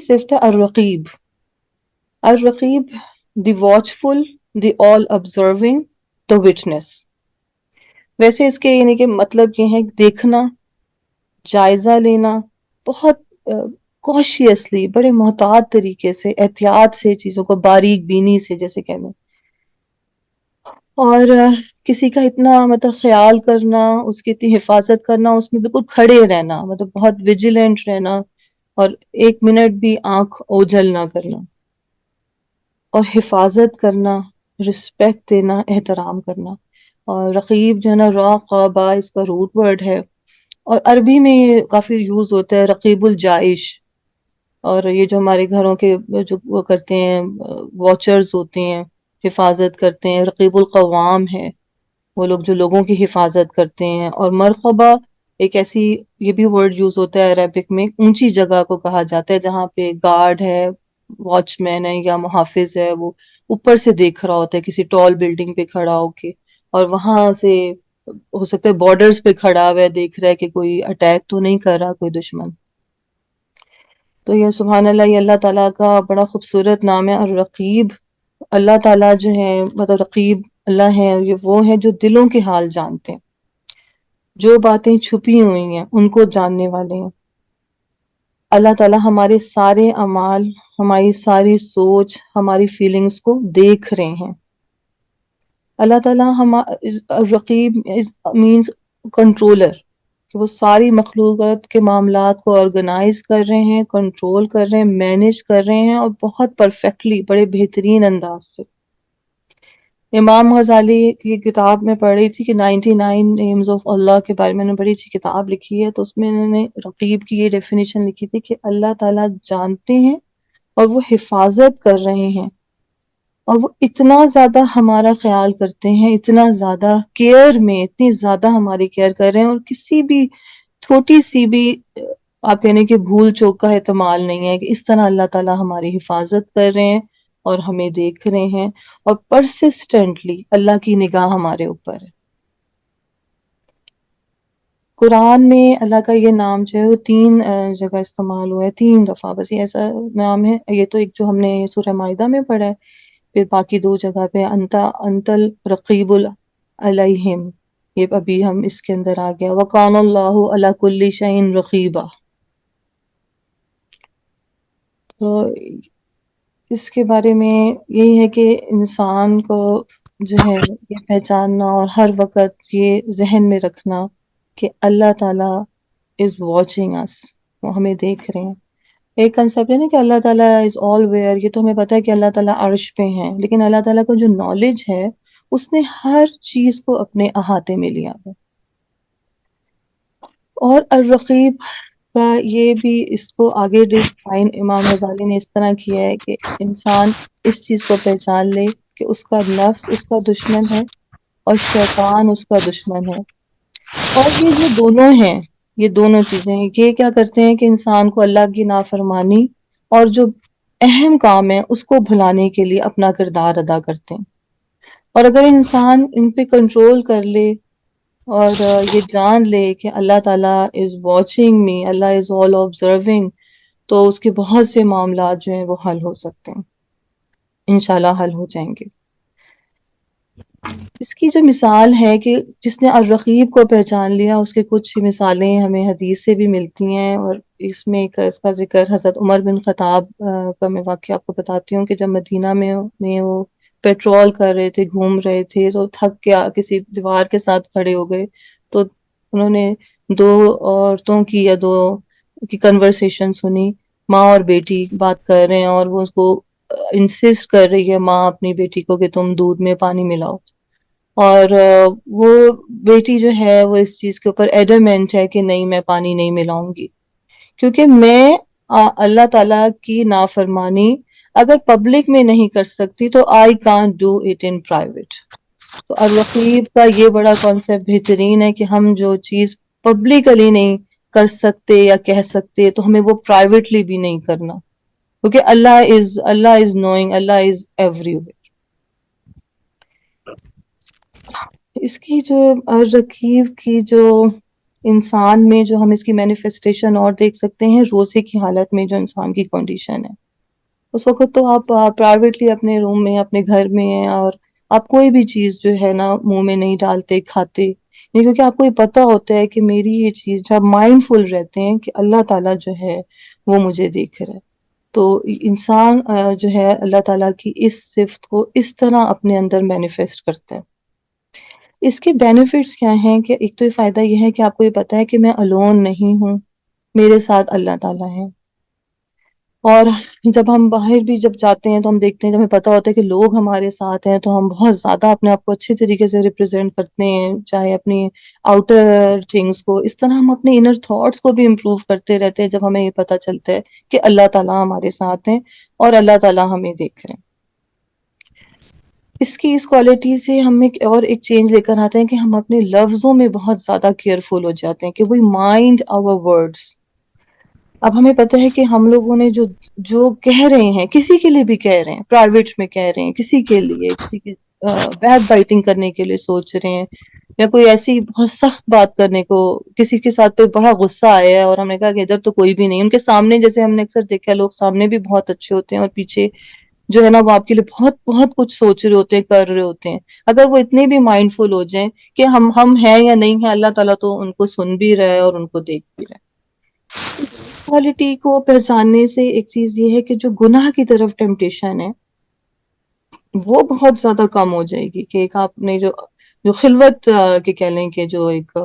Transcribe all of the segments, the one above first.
صفت ہے الرقیب. الرقیب دی واچفل, دی آل observing, the witness. ویسے اس کے یعنی کہ مطلب یہ ہے دیکھنا, جائزہ لینا, بہت کوشیسلی, بڑے محتاط طریقے سے, احتیاط سے چیزوں کو, باریک بینی سے جیسے کہنا, اور کسی کا اتنا مطلب خیال کرنا, اس کی اتنی حفاظت کرنا, اس میں بالکل کھڑے رہنا, مطلب بہت ویجیلنٹ رہنا, اور ایک منٹ بھی آنکھ اوجھل نہ کرنا, اور حفاظت کرنا, رسپیکٹ دینا, احترام کرنا. اور رقیب جو ہے نا, راقبہ اس کا روٹ ورڈ ہے, اور عربی میں یہ کافی یوز ہوتا ہے, رقیب الجائش. اور یہ جو ہمارے گھروں کے جو وہ کرتے ہیں, واچرز ہوتے ہیں, حفاظت کرتے ہیں, رقیب القوام ہے, وہ لوگ جو لوگوں کی حفاظت کرتے ہیں. اور مرقبہ ایک ایسی, یہ بھی ورڈ یوز ہوتا ہے عربک میں, اونچی جگہ کو کہا جاتا ہے جہاں پہ گارڈ ہے, واچ مین ہے یا محافظ ہے, وہ اوپر سے دیکھ رہا ہوتا ہے کسی ٹال بلڈنگ پہ کھڑا ہو کے, اور وہاں سے ہو سکتا ہے بارڈرز پہ کھڑا ہوا ہے, دیکھ رہا ہے کہ کوئی اٹیک تو نہیں کر رہا کوئی دشمن. تو یہ سبحان اللہ, یہ اللہ تعالیٰ کا بڑا خوبصورت نام ہے الرقیب. اللہ تعالیٰ جو ہے مطلب رقیب اللہ ہے, یہ وہ ہے جو دلوں کے حال جانتے ہیں, جو باتیں چھپی ہوئی ہیں ان کو جاننے والے ہیں. اللہ تعالیٰ ہمارے سارے اعمال, ہماری ساری سوچ, ہماری فیلنگز کو دیکھ رہے ہیں. اللہ تعالیٰ رقیب مینز کنٹرولر, کہ وہ ساری مخلوقات کے معاملات کو آرگنائز کر رہے ہیں, کنٹرول کر رہے ہیں, مینیج کر رہے ہیں, اور بہت پرفیکٹلی, بڑے بہترین انداز سے. امام غزالی کی کتاب میں پڑھ رہی تھی کہ 99 نیمز آف اللہ کے بارے میں, نے بڑی اچھی کتاب لکھی ہے, تو اس میں انہوں نے رقیب کی یہ ڈیفینیشن لکھی تھی کہ اللہ تعالیٰ جانتے ہیں اور وہ حفاظت کر رہے ہیں, اور وہ اتنا زیادہ ہمارا خیال کرتے ہیں, اتنا زیادہ کیئر میں, اتنی زیادہ ہماری کیئر کر رہے ہیں, اور کسی بھی چھوٹی سی بھی آپ کہنے کہ بھول چوک کا احتمال نہیں ہے, کہ اس طرح اللہ تعالیٰ ہماری حفاظت کر رہے ہیں اور ہمیں دیکھ رہے ہیں, اور پرسسٹنٹلی اللہ کی نگاہ ہمارے اوپر ہے. قرآن میں اللہ کا یہ نام جو ہے وہ 3 جگہ استعمال ہوا ہے, 3 دفعہ بس, یہ ایسا نام ہے. یہ تو ایک جو ہم نے سورہ مائدہ میں پڑھا ہے, پھر باقی 2 جگہ پہ انت الرقیب علیہم, یہ ابھی ہم اس کے اندر آ گیا, وَقَانَ اللَّهُ عَلَى كُلِّ شَيْءٍ رَقِيبًا. تو اس کے بارے میں یہی ہے کہ انسان کو جو ہے یہ پہچاننا, اور ہر وقت یہ ذہن میں رکھنا کہ اللہ تعالیٰ از واچنگ اس, وہ ہمیں دیکھ رہے ہیں. ایک کنسیپٹ ہے نا کہ اللہ تعالیٰ از آل ویئر, یہ تو ہمیں پتہ ہے کہ اللہ تعالیٰ عرش پہ ہیں, لیکن اللہ تعالیٰ کو جو نالج ہے اس نے ہر چیز کو اپنے احاطے میں لیا ہے. اور الرقیب کا یہ بھی اس کو آگے ڈیفائن امام غزالی نے اس طرح کیا ہے کہ انسان اس چیز کو پہچان لے کہ اس کا نفس اس کا دشمن ہے, اور شیطان اس کا دشمن ہے. اور یہ جو دونوں ہیں, یہ دونوں چیزیں یہ کیا کرتے ہیں کہ انسان کو اللہ کی نافرمانی اور جو اہم کام ہے اس کو بھلانے کے لیے اپنا کردار ادا کرتے ہیں. اور اگر انسان ان پہ کنٹرول کر لے اور یہ جان لے کہ اللہ تعالیٰ is watching me, Allah is all observing, تو اس کے بہت سے معاملات جو ہیں وہ حل ہو سکتے ہیں, انشاءاللہ حل ہو جائیں گے. اس کی جو مثال ہے کہ جس نے الرقیب کو پہچان لیا, اس کے کچھ مثالیں ہمیں حدیث سے بھی ملتی ہیں, اور اس میں اس کا ذکر حضرت عمر بن خطاب کا میں واقعہ آپ کو بتاتی ہوں کہ جب مدینہ میں وہ پیٹرول کر رہے تھے, گھوم رہے تھے, تو تھک کے کسی دیوار کے ساتھ کھڑے ہو گئے, تو انہوں نے 2 عورتوں کی یا 2 کی کنورسیشن سنی. ماں اور بیٹی بات کر رہے ہیں, اور وہ اس کو انسسٹ کر رہی ہے ماں اپنی بیٹی کو کہ تم دودھ میں پانی ملاؤ, اور وہ بیٹی جو ہے وہ اس چیز کے اوپر ایڈمنٹ ہے کہ نہیں, میں پانی نہیں ملاؤں گی, کیونکہ میں اللہ تعالیٰ کی نافرمانی اگر پبلک میں نہیں کر سکتی تو I can't do it in private. تو الرقیب کا یہ بڑا کانسیپٹ بہترین ہے کہ ہم جو چیز پبلکلی نہیں کر سکتے یا کہہ سکتے, تو ہمیں وہ پرائیویٹلی بھی نہیں کرنا, کیونکہ Allah is knowing, Allah is everywhere. اس کی جو الرقیب کی جو انسان میں جو ہم اس کی مینیفیسٹیشن اور دیکھ سکتے ہیں روزے کی حالت میں جو انسان کی کنڈیشن ہے. اس وقت تو آپ پرائیویٹلی اپنے روم میں اپنے گھر میں ہیں اور آپ کوئی بھی چیز جو ہے نا منہ میں نہیں ڈالتے کھاتے نہیں، کیونکہ آپ کو یہ پتا ہوتا ہے کہ میری یہ چیز جو آپ مائنڈ فل رہتے ہیں کہ اللہ تعالیٰ جو ہے وہ مجھے دیکھ رہا ہے. تو انسان جو ہے اللہ تعالیٰ کی اس صفت کو اس طرح اپنے اندر مینیفیسٹ کرتا ہے. اس کے بینیفٹس کیا ہیں کہ ایک تو یہ فائدہ یہ ہے کہ آپ کو یہ پتا ہے کہ میں الون نہیں ہوں، میرے ساتھ اللہ تعالیٰ ہے. اور جب ہم باہر بھی جب جاتے ہیں تو ہم دیکھتے ہیں، جب ہمیں پتہ ہوتا ہے کہ لوگ ہمارے ساتھ ہیں تو ہم بہت زیادہ اپنے آپ کو اچھے طریقے سے ریپرزینٹ کرتے ہیں، چاہے اپنی آؤٹر تھنگس کو. اس طرح ہم اپنے انر تھاٹس کو بھی امپروو کرتے رہتے ہیں جب ہمیں یہ پتہ چلتا ہے کہ اللہ تعالیٰ ہمارے ساتھ ہیں اور اللہ تعالیٰ ہمیں دیکھ رہے ہیں. اس کی اس کوالٹی سے ہم ایک چینج لے کر آتے ہیں کہ ہم اپنے لفظوں میں بہت زیادہ کیئرفل ہو جاتے ہیں کہ وی مائنڈ آور ورڈس. اب ہمیں پتہ ہے کہ ہم لوگوں نے جو جو کہہ رہے ہیں، کسی کے لیے بھی کہہ رہے ہیں، پرائیویٹ میں کہہ رہے ہیں، کسی کے لیے کسی کی بیک بائٹنگ کرنے کے لیے سوچ رہے ہیں، یا کوئی ایسی بہت سخت بات کرنے کو کسی کے ساتھ پہ بڑا غصہ آیا ہے اور ہم نے کہا کہ ادھر تو کوئی بھی نہیں. ان کے سامنے جیسے ہم نے اکثر دیکھا لوگ سامنے بھی بہت اچھے ہوتے ہیں اور پیچھے جو ہے نا وہ آپ کے لیے بہت بہت کچھ سوچ رہے ہوتے ہیں، کر رہے ہوتے ہیں. اگر وہ اتنے بھی مائنڈ فل ہو جائیں کہ ہم ہیں یا نہیں ہیں، اللہ تعالیٰ تو ان کو سن بھی رہا ہے اور ان کو دیکھ بھی رہا ہے. کوالٹی کو پہچاننے سے ایک چیز یہ ہے کہ جو گناہ کی طرف ٹیمپٹیشن ہے وہ بہت زیادہ کم ہو جائے گی. کہ ایک آپ نے جو خلوت کے کہہ لیں کہ جو ایک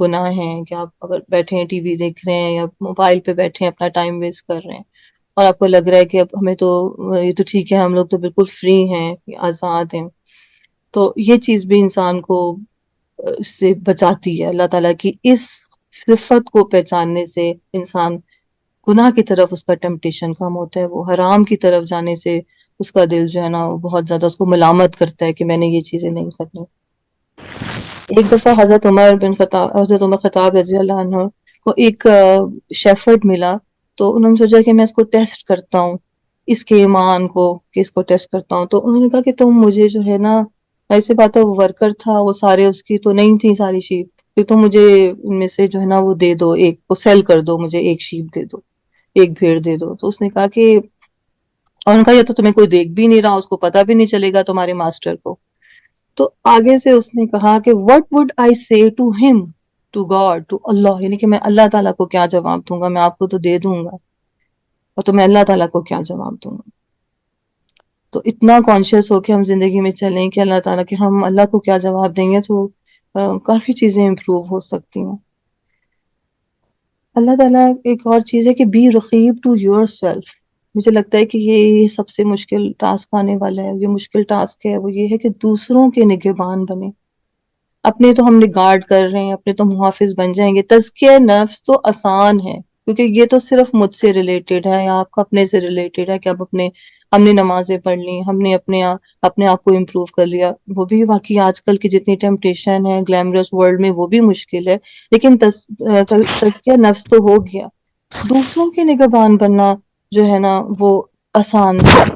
گناہ ہے کہ آپ اگر بیٹھے ہیں ٹی وی دیکھ رہے ہیں یا موبائل پہ بیٹھے ہیں اپنا ٹائم ویسٹ کر رہے ہیں اور آپ کو لگ رہا ہے کہ اب ہمیں تو یہ تو ٹھیک ہے، ہم لوگ تو بالکل فری ہیں، آزاد ہیں، تو یہ چیز بھی انسان کو اس سے بچاتی ہے. اللہ تعالیٰ کی اس صفت کو پہچاننے سے انسان گناہ کی طرف اس کا ٹیمپٹیشن کم ہوتا ہے. وہ حرام کی طرف جانے سے اس کا دل جو ہے نا وہ بہت زیادہ اس کو ملامت کرتا ہے کہ میں نے یہ چیزیں نہیں کرنی. ایک دفعہ حضرت عمر خطاب رضی اللہ عنہ کو ایک شیفرڈ ملا، تو انہوں نے سوچا کہ میں اس کو ٹیسٹ کرتا ہوں، اس کے ایمان کو، کہ اس کو ٹیسٹ کرتا ہوں. تو انہوں نے کہا کہ تم مجھے جو ہے نا، ایسے بات ہے وہ ورکر تھا، وہ سارے اس کی تو نہیں تھی ساری شیپ، کہ تم مجھے ان میں سے جو ہے نا وہ دے دو، ایک کو سیل کر دو، مجھے ایک شیپ دے دو، ایک بھیڑ دے دو. تو اس نے کہا کہ، اور ان کا یہ تو تمہیں کوئی دیکھ بھی نہیں رہا، اس کو پتہ بھی نہیں چلے گا تمہارے ماسٹر کو. تو آگے سے اس نے کہا کہ what would I say to him, to God, to اللہ، یعنی کہ میں اللہ تعالیٰ کو کیا جواب دوں گا؟ میں آپ کو تو دے دوں گا، اور تو میں اللہ تعالیٰ کو کیا جواب دوں گا؟ تو اتنا کانشیس ہو کے ہم زندگی میں چلیں کہ اللہ تعالیٰ کہ ہم اللہ کو کیا جواب دیں گے، تو کافی چیزیں امپروو ہو سکتی ہیں. اللہ تعالیٰ ایک اور چیز ہے کہ بی رقیب ٹو یور سیلف. مجھے لگتا ہے کہ یہ سب سے مشکل ٹاسک آنے والا ہے. یہ مشکل ٹاسک ہے وہ یہ ہے کہ دوسروں کے نگہبان بنے. اپنے تو ہم نگارڈ کر رہے ہیں، اپنے تو محافظ بن جائیں گے. تزکیہ نفس تو آسان ہے کیونکہ یہ تو صرف مجھ سے ریلیٹڈ ہے یا آپ کا اپنے سے ریلیٹڈ ہے کہ اب ہم نے نمازیں پڑھ لی، ہم نے اپنے آپ کو امپروو کر لیا. وہ بھی واقعی آج کل کی جتنی ٹیمپٹیشن ہے گلیمرس ورلڈ میں وہ بھی مشکل ہے، لیکن تزکیہ نفس تو ہو گیا. دوسروں کے نگہبان بننا جو ہے نا وہ آسان ہے.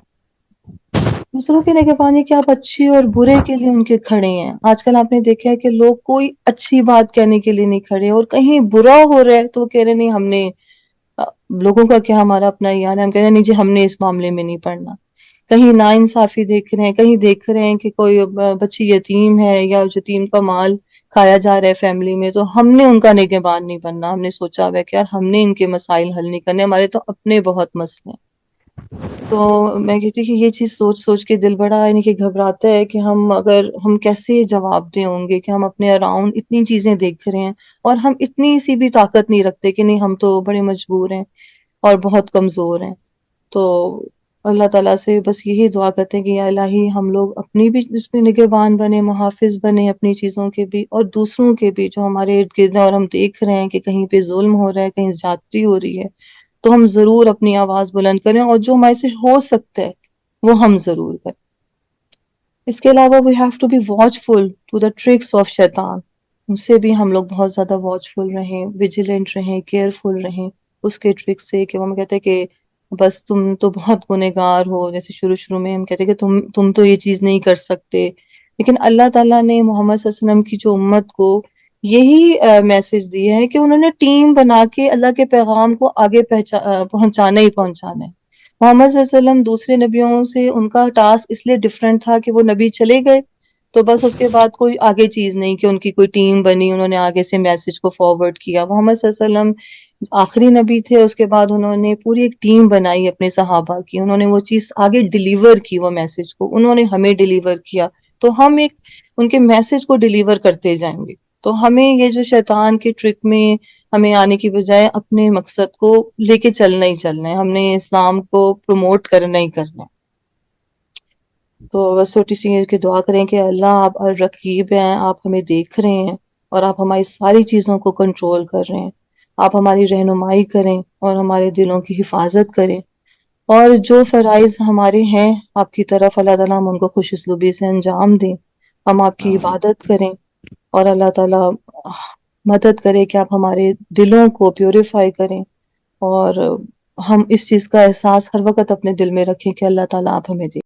دوسروں کے نگہبانی کہ آپ اچھی اور برے کے لیے ان کے کھڑے ہیں. آج کل آپ نے دیکھا ہے کہ لوگ کوئی اچھی بات کہنے کے لیے نہیں کھڑے، اور کہیں برا ہو رہا ہے تو وہ کہہ رہے نہیں ہم نے لوگوں کا کیا، ہمارا اپنا ایمان ہے، ہم کہہ رہے ہیں نہیں جی ہم نے اس معاملے میں نہیں پڑھنا. کہیں ناانصافی دیکھ رہے ہیں، کہیں دیکھ رہے ہیں کہ کوئی بچی یتیم ہے یا یتیم کا مال کھایا جا رہا ہے فیملی میں، تو ہم نے ان کا نگہبان نہیں بننا. ہم نے سوچا ہوا ہے کہ یار ہم نے ان کے مسائل حل نہیں کرنے، ہمارے تو اپنے بہت مسئلے ہیں. تو میں کہتی ہوں کہ یہ چیز سوچ سوچ کے دل بڑا یعنی کہ گھبراتا ہے کہ ہم کیسے جواب دیں ہوں گے کہ ہم اپنے اراؤنڈ اتنی چیزیں دیکھ رہے ہیں اور ہم اتنی سی بھی طاقت نہیں رکھتے کہ نہیں ہم تو بڑے مجبور ہیں اور بہت کمزور ہیں. تو اللہ تعالیٰ سے بس یہی دعا کرتے ہیں کہ یا الہی ہم لوگ اپنی بھی اس میں نگہبان بنے، محافظ بنے اپنی چیزوں کے بھی اور دوسروں کے بھی جو ہمارے ارد گرد ہیں اور ہم دیکھ رہے ہیں کہ کہیں پہ ظلم ہو رہا ہے، کہیں زیادتی ہو رہی ہے، تو ہم ضرور اپنی آواز بلند کریں اور جو ہمارے سے ہو سکتا ہے وہ ہم ضرور کریں. اس کے علاوہ we have to be watchful to the tricks of شیطان. اس سے بھی ہم لوگ بہت زیادہ واچفل رہیں، ویجیلنٹ رہیں، کیئرفل رہیں اس کے ٹرک سے کہ وہ ہم کہتے ہیں کہ بس تم تو بہت گنہگار ہو. جیسے شروع میں ہم کہتے ہیں کہ تم تو یہ چیز نہیں کر سکتے، لیکن اللہ تعالیٰ نے محمد صلی اللہ علیہ وسلم کی جو امت کو یہی میسج دیا ہے کہ انہوں نے ٹیم بنا کے اللہ کے پیغام کو آگے پہنچانا ہی پہنچانا ہے۔ محمد صلی اللہ علیہ وسلم دوسرے نبیوں سے ان کا ٹاسک اس لیے ڈفرینٹ تھا کہ وہ نبی چلے گئے تو بس اس کے بعد کوئی آگے چیز نہیں کہ ان کی کوئی ٹیم بنی، انہوں نے آگے سے میسج کو فارورڈ کیا۔ محمد صلی اللہ علیہ وسلم آخری نبی تھے، اس کے بعد انہوں نے پوری ایک ٹیم بنائی اپنے صحابہ کی، انہوں نے وہ چیز آگے ڈیلیور کی، وہ میسج کو انہوں نے ہمیں ڈیلیور کیا، تو ہم ایک ان کے میسج کو ڈیلیور کرتے جائیں گے۔ تو ہمیں یہ جو شیطان کے ٹرک میں ہمیں آنے کی بجائے اپنے مقصد کو لے کے چلنا ہی چلنا ہے، ہم نے اسلام کو پروموٹ کرنا ہی کرنا ہے۔ تو بس چھوٹی سی یہ کہ دعا کریں کہ اللہ آپ رقیب ہیں، آپ ہمیں دیکھ رہے ہیں اور آپ ہماری ساری چیزوں کو کنٹرول کر رہے ہیں، آپ ہماری رہنمائی کریں اور ہمارے دلوں کی حفاظت کریں، اور جو فرائض ہمارے ہیں آپ کی طرف اللہ تعالیٰ ہم ان کو خوش اسلوبی سے انجام دیں، ہم آپ کی آمین عبادت کریں، اور اللہ تعالیٰ مدد کرے کہ آپ ہمارے دلوں کو پیوریفائی کریں، اور ہم اس چیز کا احساس ہر وقت اپنے دل میں رکھیں کہ اللہ تعالیٰ آپ ہمیں